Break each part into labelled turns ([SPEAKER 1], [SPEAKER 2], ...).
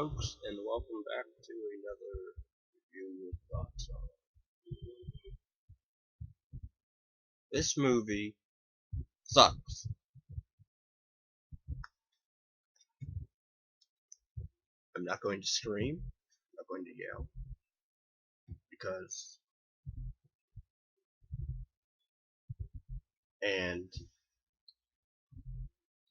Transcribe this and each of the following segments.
[SPEAKER 1] folks, and welcome back to another review with thoughts on this movie. Sucks. I'm not going to scream. I'm not going to yell because, and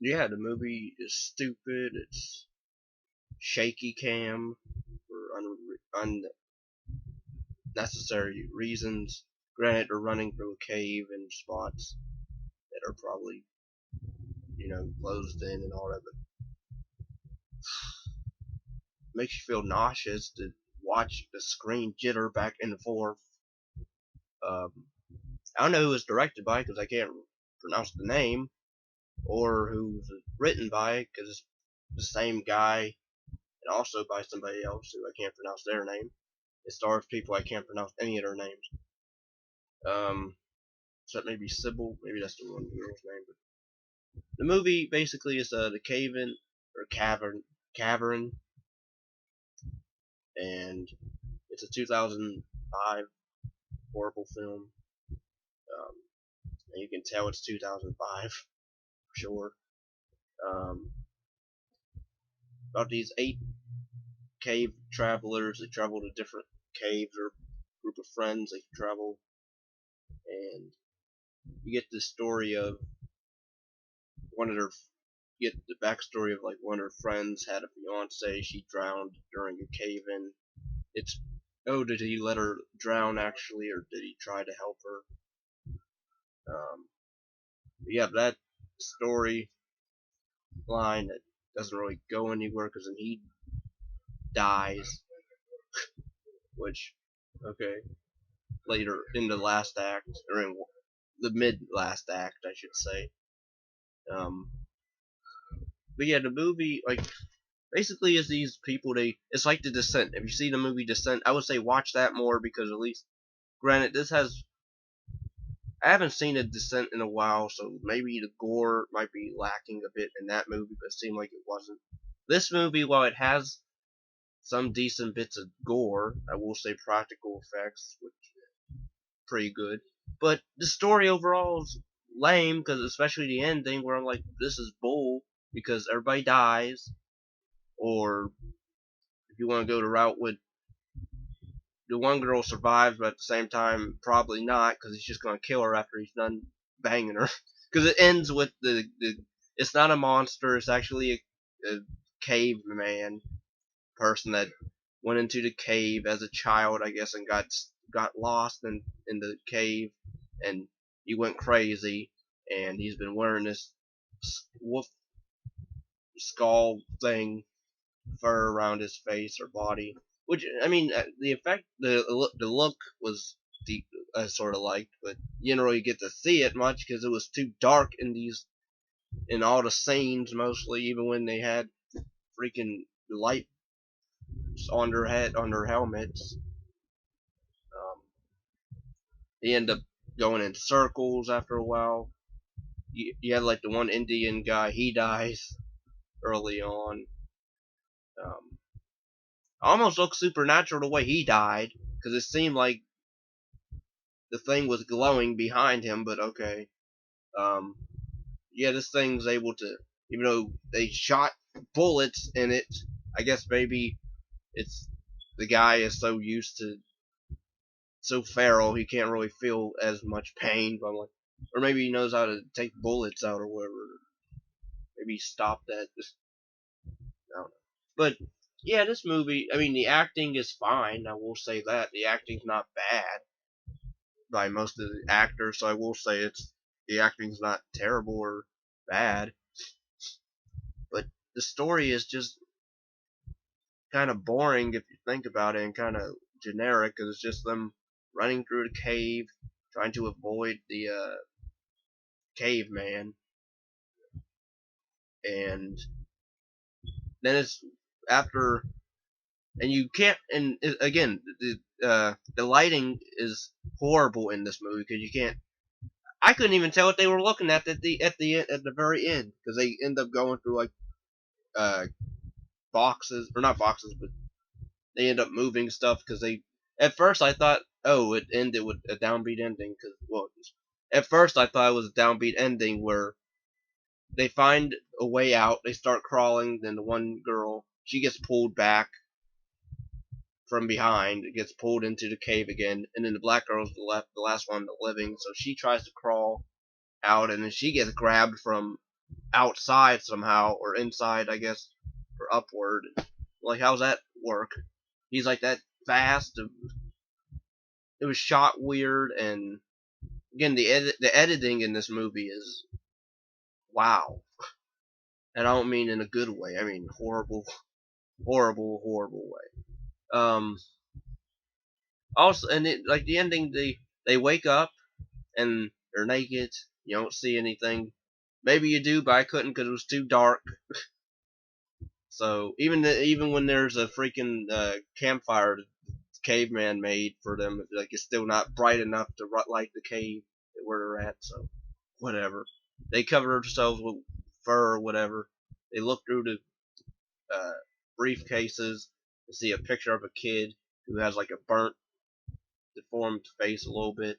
[SPEAKER 1] yeah, the movie is stupid. It's shaky cam for unnecessary reasons. Granted, they're running through a cave in spots that are probably, closed in and all that, but makes you feel nauseous to watch the screen jitter back and forth. Um, I don't know who it's directed by because I can't pronounce the name, or who's written by because it's the same guy, and also by somebody else who I can't pronounce their name. It stars people I can't pronounce any of their names. Except maybe Sybil, maybe that's the one girl's name. But the movie basically is the Cavern, and it's a 2005 horrible film. And you can tell it's 2005 for sure. About these 8 cave travelers that travel to different caves, or group of friends they travel, and you get the story of you get the backstory of like one of her friends had a fiance. She drowned during a cave-in. It's did he let her drown actually, or did he try to help her? Yeah, that story line that doesn't really go anywhere because then he dies, which, okay, later in the last act, or in the mid last act, I should say. But yeah, the movie, like, basically is these people, it's like The Descent. If you see the movie Descent, I would say watch that more because at least, granted, I haven't seen a Descent in a while, so maybe the gore might be lacking a bit in that movie, but it seemed like it wasn't. This movie, while it has some decent bits of gore, I will say practical effects, which is pretty good, but the story overall is lame, because especially the ending where I'm like, this is bull, because everybody dies, or if you want to go the route with the one girl survives, but at the same time, probably not, because he's just going to kill her after he's done banging her. Because it ends with it's not a monster, it's actually a caveman person that went into the cave as a child, I guess, and got lost in the cave, and he went crazy, and he's been wearing this wolf skull thing, fur around his face or body. Which, I mean, the effect, the look was deep, I sort of liked, but you didn't really get to see it much because it was too dark in all the scenes, mostly, even when they had freaking lights on their helmets. They end up going in circles after a while. You had like the one Indian guy, he dies early on. Almost looked supernatural the way he died, because it seemed like the thing was glowing behind him, but okay. Yeah, this thing's able to, even though they shot bullets in it, I guess maybe it's the guy is so feral he can't really feel as much pain, but I'm like, or maybe he knows how to take bullets out or whatever. Maybe stop that. I don't know. But yeah, this movie, I mean, the acting is fine. I will say that the acting's not bad by most of the actors, so I will say the acting's not terrible or bad. But the story is just kind of boring if you think about it, and kind of generic, because it's just them running through the cave, trying to avoid the caveman, and then it's after, and you can't, and again, the lighting is horrible in this movie because you can't. I couldn't even tell what they were looking at the very end, because they end up going through like boxes, or not boxes, but they end up moving stuff because they. At first, I thought, oh, it ended with a downbeat ending. Because well, at first I thought it was a downbeat ending where they find a way out. They start crawling. Then the one girl, she gets pulled back from behind. It gets pulled into the cave again, and then the black girl's the last one living. So she tries to crawl out, and then she gets grabbed from outside somehow, or inside, I guess, or upward. Like, how's that work? He's like that fast. It was shot weird, and again, the editing in this movie is wow. And I don't mean in a good way. I mean horrible, horrible way. Um. Also, and it like the ending, they wake up and they're naked. You don't see anything. Maybe you do, but I couldn't because it was too dark. So even when there's a freaking campfire the caveman made for them, like it's still not bright enough to light the cave where they're at. So whatever. They cover themselves with fur or whatever. They look through the uh, briefcases and see a picture of a kid who has like a burnt, deformed face a little bit,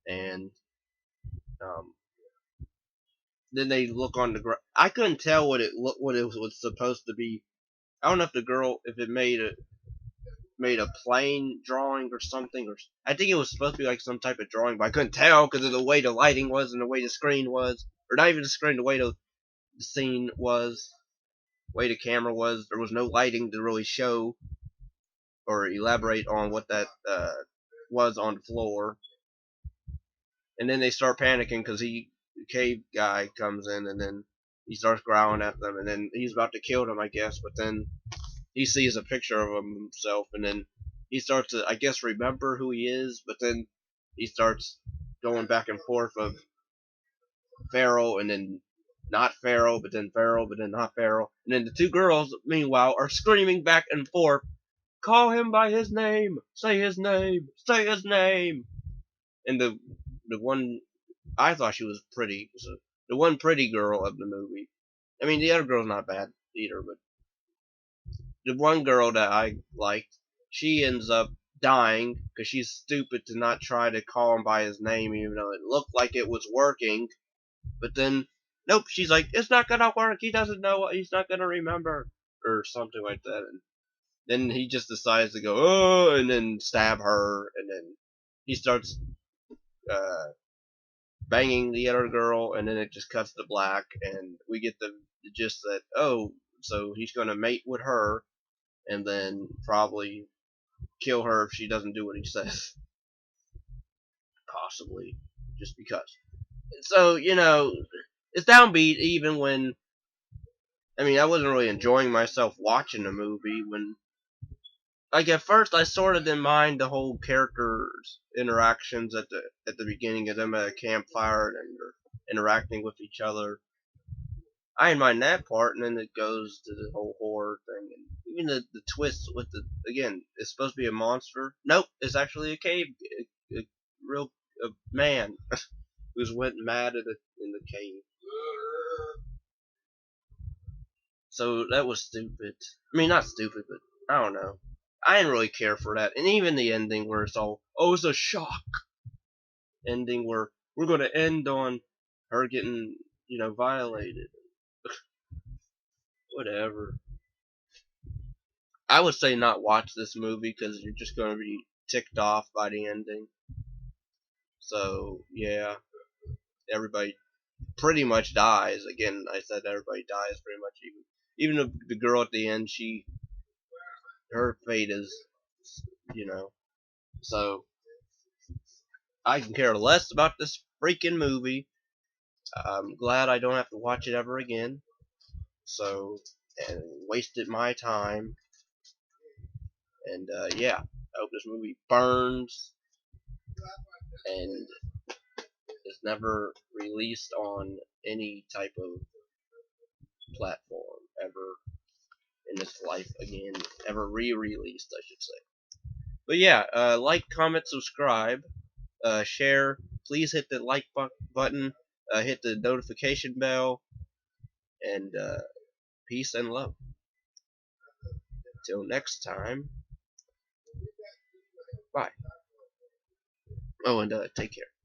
[SPEAKER 1] and um, then they look on the ground. I couldn't tell what it was supposed to be. I don't know if the girl, if it made a plain drawing or something, or I think it was supposed to be like some type of drawing, but I couldn't tell because of the way the lighting was and the way the screen was, or not even the screen, the way the scene was, the way the camera was. There was no lighting to really show or elaborate on what that was on the floor. And then they start panicking because the cave guy comes in, and then he starts growling at them, and then he's about to kill them, I guess, but then he sees a picture of himself, and then he starts to, I guess, remember who he is, but then he starts going back and forth of Pharaoh, and then not Pharaoh, but then Pharaoh, but then not Pharaoh. And then the two girls, meanwhile, are screaming back and forth, call him by his name, say his name, say his name. And the one, I thought she was pretty, so the one pretty girl of the movie. I mean, the other girl's not bad either, but the one girl that I liked, she ends up dying because she's stupid to not try to call him by his name, even though it looked like it was working. But then, nope, she's like, it's not gonna work. He doesn't know what he's not gonna remember, or something like that. And then he just decides to go, oh, and then stab her, and then he starts banging the other girl, and then it just cuts to black, and we get the gist that, oh, so he's gonna mate with her, and then probably kill her if she doesn't do what he says. Possibly. Just because. So, it's downbeat even when, I mean, I wasn't really enjoying myself watching the movie when, like, at first I sort of didn't mind the whole characters' interactions at the beginning of them at a campfire and they're interacting with each other. I didn't mind that part, and then it goes to the whole horror thing, and even the twist with again, it's supposed to be a monster. Nope, it's actually a cave, a real man who's went mad in the cave. So that was stupid. I mean, not stupid, but I don't know. I didn't really care for that, and even the ending where it's all, oh, it's a shock ending where we're going to end on her getting, violated. Whatever. I would say not watch this movie because you're just going to be ticked off by the ending. So, yeah, everybody pretty much dies. Again, I said everybody dies pretty much. Even the girl at the end, her fate is, you know. So, I can care less about this freaking movie. I'm glad I don't have to watch it ever again. So, and wasted my time. And, yeah, I hope this movie burns and is never released on any type of platform ever in its life again. Ever re-released, I should say. But yeah, like, comment, subscribe, share. Please hit the like button, hit the notification bell, and peace and love. Till next time, bye. Oh, and take care.